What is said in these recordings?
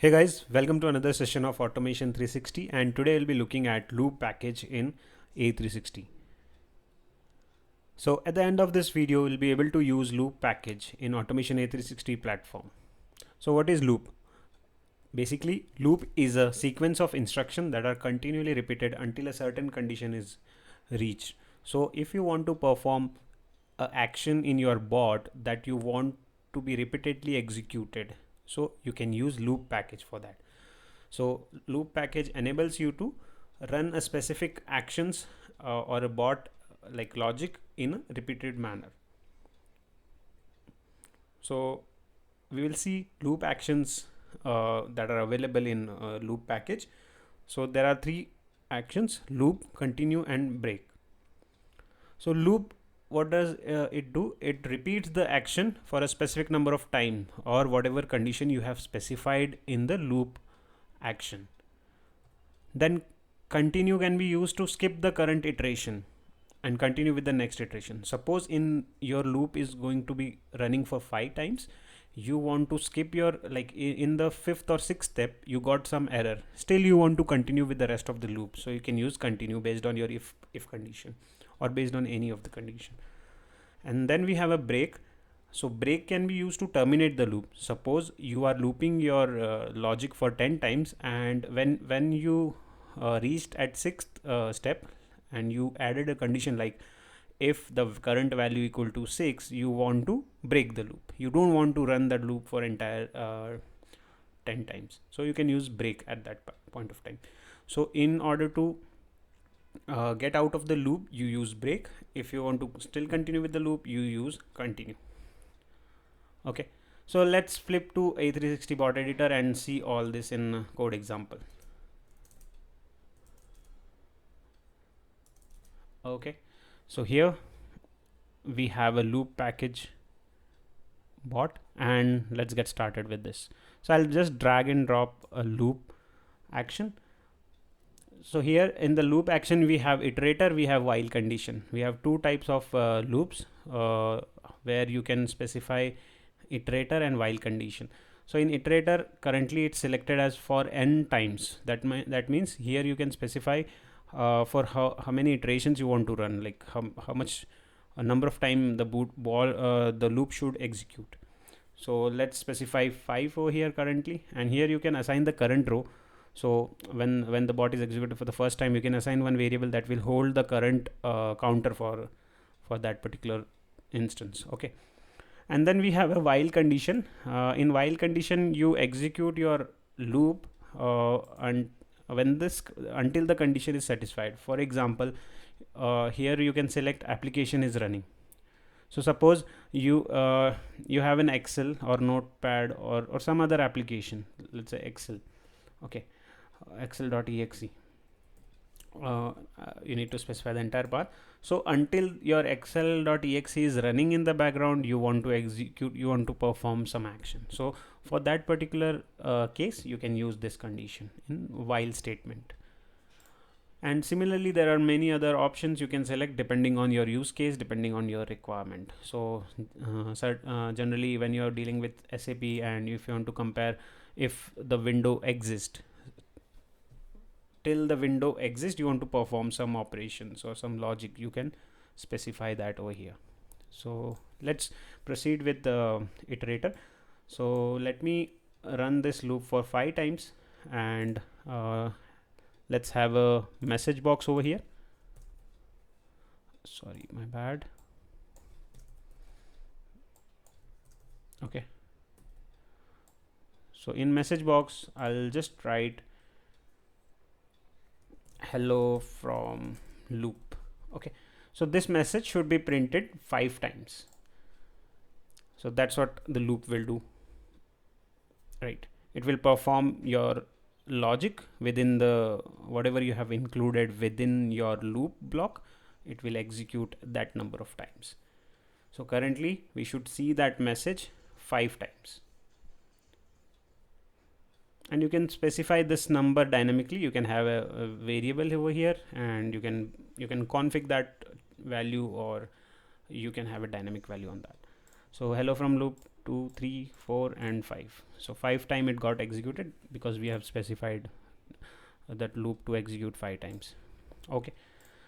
Hey guys, welcome to another session of Automation 360, and today I'll be looking at loop package in A360. So at the end of this video, we'll be able to use loop package in Automation A360 platform. So what is loop? Basically, loop is a sequence of instructions that are continually repeated until a certain condition is reached. So if you want to perform an action in your bot that you want to be repeatedly executed, so you can use loop package for that. So loop package enables you to run a specific actions or a bot like logic in a repeated manner. So we will see loop actions that are available in loop package. So there are three actions: loop, continue, and break. So loop, what does it do? It repeats the action for a specific number of time or whatever condition you have specified in the loop action. Then continue can be used to skip the current iteration and continue with the next iteration. Suppose in your loop is going to be running for 5 times, you want to skip your, like in the 5th or 6th step you got some error, still you want to continue with the rest of the loop, so you can use continue based on your if condition or based on any of the condition. And then we have a break. So break can be used to terminate the loop. Suppose you are looping your logic for 10 times, and when you reached at 6th step and you added a condition like if the current value equal to 6, you want to break the loop. You don't want to run that loop for entire 10 times. So you can use break at that point of time. So in order to get out of the loop, you use break. If you want to still continue with the loop, you use continue. Okay, so let's flip to A360 bot editor and see all this in code example. Okay, so here we have a loop package bot, and let's get started with this. So I'll just drag and drop a loop action. So here in the loop action we have iterator, we have while condition. We have two types of loops where you can specify iterator and while condition. So in iterator currently it's selected as for n times. That means here you can specify for how many iterations you want to run, like how much a number of time the the loop should execute. So let's specify 5 over here currently, and here you can assign the current row. So when the bot is executed for the first time, you can assign one variable that will hold the current counter for that particular instance. Okay, and then we have a while condition. In while condition you execute your loop and when this until the condition is satisfied. For example, here you can select application is running. So suppose you have an Excel or Notepad or some other application, let's say Excel. Okay, excel.exe. You need to specify the entire path. So until your excel.exe is running in the background, you want to execute, you want to perform some action. So for that particular case, you can use this condition in while statement. And similarly, there are many other options you can select depending on your use case, depending on your requirement. So generally when you're dealing with SAP and if you want to compare if the window exists, till the window exists, you want to perform some operations or some logic, you can specify that over here. So let's proceed with the iterator. So let me run this loop for 5 times, and let's have a message box over here. Sorry, my bad. Okay, so in message box I'll just write hello from loop. Okay, so this message should be printed 5 times. So that's what the loop will do, right? It will perform your logic within the whatever you have included within your loop block. It will execute that number of times. So currently we should see that message 5 times, and you can specify this number dynamically. You can have a variable over here, and you can configure that value, or you can have a dynamic value on that. So hello from loop 2, 3, 4 and 5. So 5 times it got executed because we have specified that loop to execute 5 times. Okay,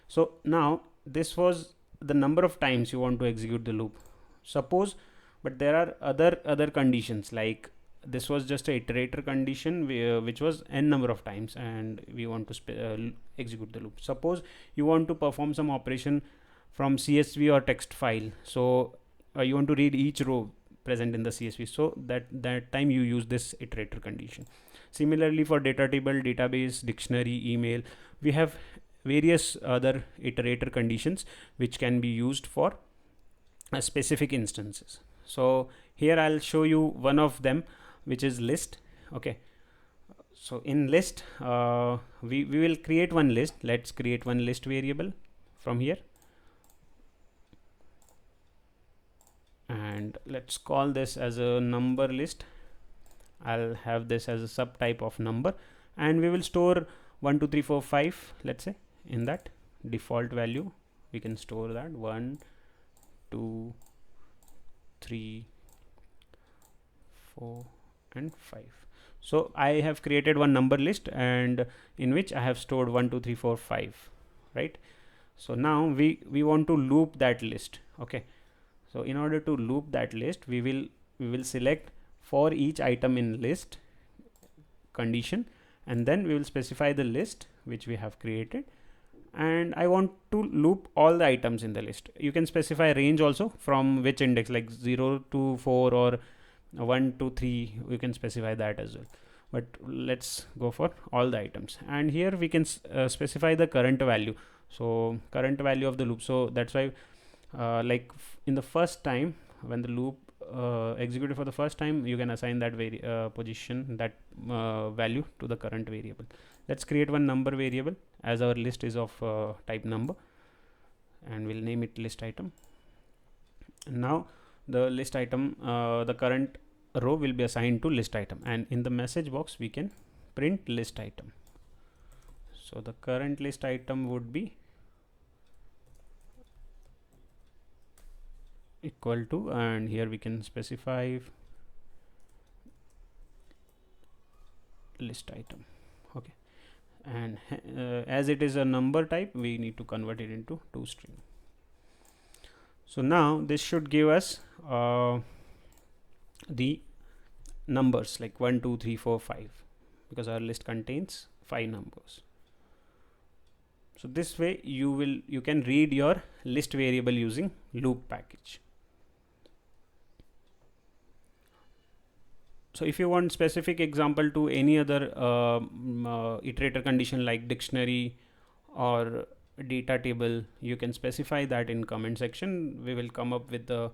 so now this was the number of times you want to execute the loop. Suppose, but there are other conditions, like this was just a iterator condition which was n number of times, and we want to execute the loop. Suppose you want to perform some operation from CSV or text file, so you want to read each row present in the CSV, so that time you use this iterator condition. Similarly, for data table, database, dictionary, email, we have various other iterator conditions which can be used for specific instances. So here I'll show you one of them, which is list. Okay, so in list, we will create one list. Let's create one list variable from here, and let's call this as a number list. I'll have this as a subtype of number, and we will store 1 2 3 4 5, let's say. In that default value we can store that 1 2 3 4 and 5. So I have created one number list, and in which I have stored 1 2 3 4 5, right? So now we want to loop that list. Okay, so in order to loop that list, we will select for each item in list condition, and then we will specify the list which we have created, and I want to loop all the items in the list. You can specify range also, from which index, like 0 to 4 or 1 to 3, you can specify that as well, but let's go for all the items. And here we can specify the current value, so current value of the loop. So that's why in the first time when the loop executed for the first time, you can assign that position, that value to the current variable. Let's create one number variable, as our list is of type number, and we'll name it list item. And now the list item, the current row will be assigned to list item, and in the message box we can print list item. So the current list item would be equal to, and here we can specify list item. Okay, and as it is a number type, we need to convert it into toString. So now this should give us the numbers like 1 2 3 4 5, because our list contains 5 numbers. So this way you can read your list variable using loop package. So if you want specific example to any other iterator condition like dictionary or data table, you can specify that in comment section. We will come up with the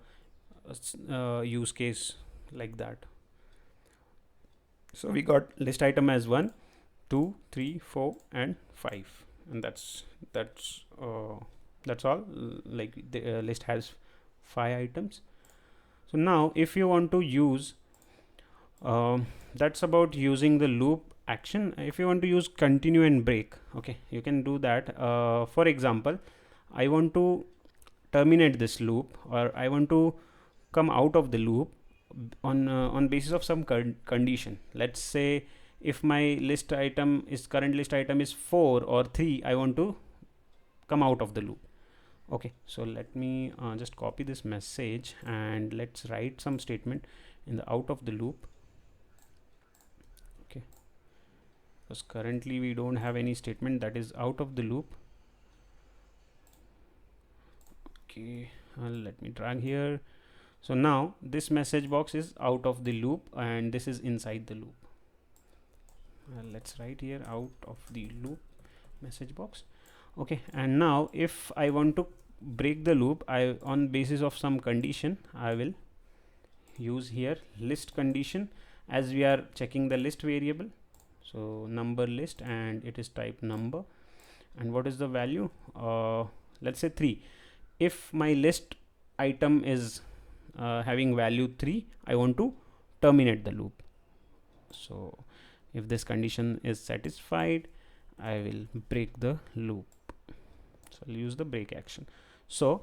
use case like that. So we got list item as 1 2 3 4 and 5, and that's all. Like the list has 5 items. So now if you want to use that's about using the loop action. If you want to use continue and break, okay, you can do that. For example, I want to terminate this loop, or I want to come out of the loop on basis of some condition. Let's say if my current list item is 4 or 3, I want to come out of the loop. Okay, so let me just copy this message, and let's write some statement in the out of the loop. Okay, because currently we don't have any statement that is out of the loop. Okay, let me drag here. So now this message box is out of the loop, and this is inside the loop. Let's write here out of the loop message box. Okay, and now if I want to break the loop, on basis of some condition, I will use here list condition, as we are checking the list variable. So number list, and it is type number, and what is the value? Let's say 3. If my list item is having value 3, I want to terminate the loop. So if this condition is satisfied, I will break the loop. So I'll use the break action. So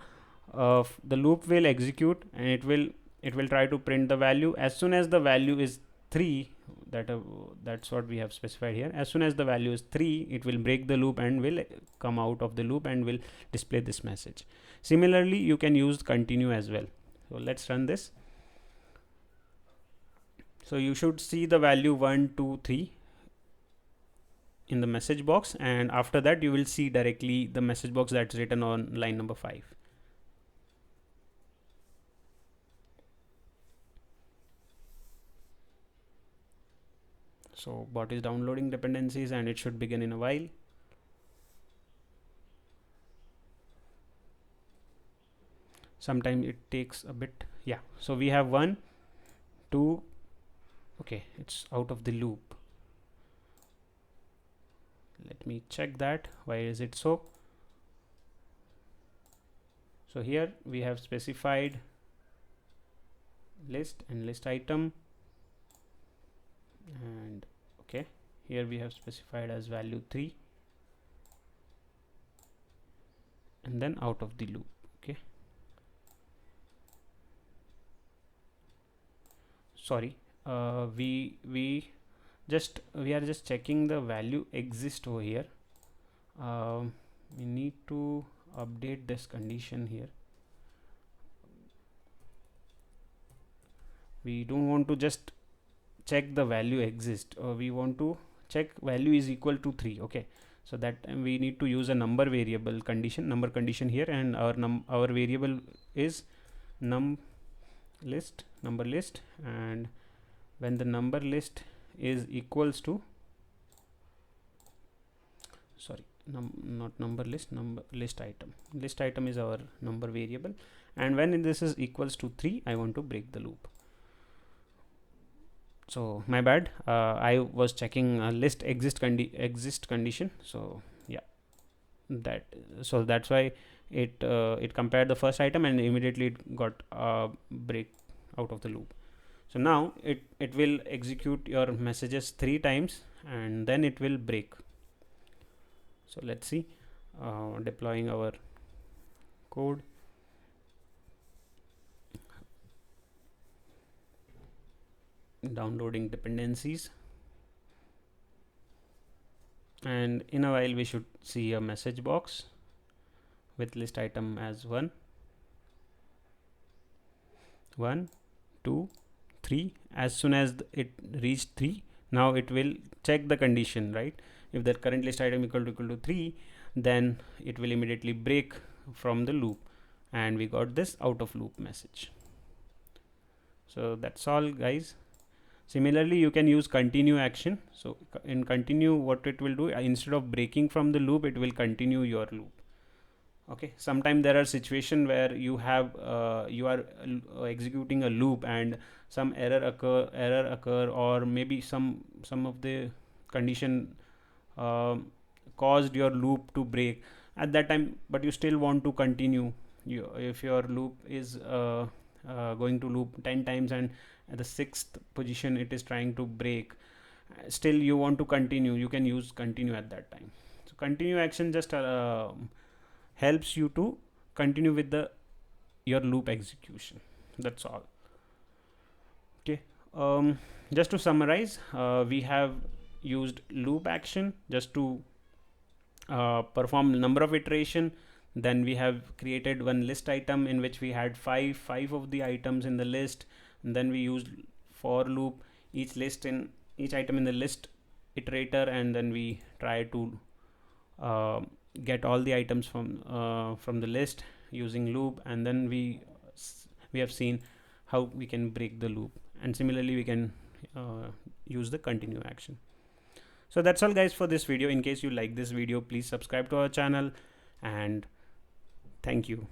the loop will execute, and it will it will try to print the value. As soon as the value is 3, that's what we have specified here. As soon as the value is 3, it will break the loop and will come out of the loop and will display this message. Similarly, you can use continue as well. So let's run this. So you should see the value 1 2 3 in the message box, and after that you will see directly the message box that's written on line number 5. So bot is downloading dependencies and it should begin in a while. Sometimes it takes a bit. Yeah, so we have 1 2. Okay, it's out of the loop. Let me check that. Why is it so? So here we have specified list and list item, and okay, here we have specified as value 3 and then out of the loop. Okay, sorry, we are just checking the value exist over here. We need to update this condition here. We don't want to just check the value exist, we want to check value is equal to 3. Okay, so that we need to use a number variable condition, number condition here, and our variable is number list, and when the number list is equals to, sorry, not number list, number list item is our number variable, and when this is equals to 3, I want to break the loop. So my bad, I was checking list exist condition. So yeah, that's why it compared the first item and immediately it got break out of the loop. So now it will execute your messages 3 times and then it will break. So let's see, deploying our code. Downloading dependencies, and in a while we should see a message box with list item as 1 2 3. As soon as it reached 3, now it will check the condition, right? If the current list item equal to 3, then it will immediately break from the loop, and we got this out of loop message. So that's all, guys. Similarly, you can use continue action. So in continue, what it will do, instead of breaking from the loop, it will continue your loop. Okay, sometimes there are situations where you have you are executing a loop and some error occur, or maybe some of the condition caused your loop to break at that time, but you still want to continue. If your loop is going to loop 10 times and at the 6th position it is trying to break, still you want to continue, you can use continue at that time. So continue action just helps you to continue with your loop execution. That's all. Okay, just to summarize, we have used loop action just to perform number of iteration. Then we have created one list item in which we had five of the items in the list, and then we used for loop each item in the list iterator, and then we try to get all the items from the list using loop, and then we have seen how we can break the loop, and similarly we can use the continue action. So that's all, guys, for this video. In case you like this video, please subscribe to our channel, and thank you.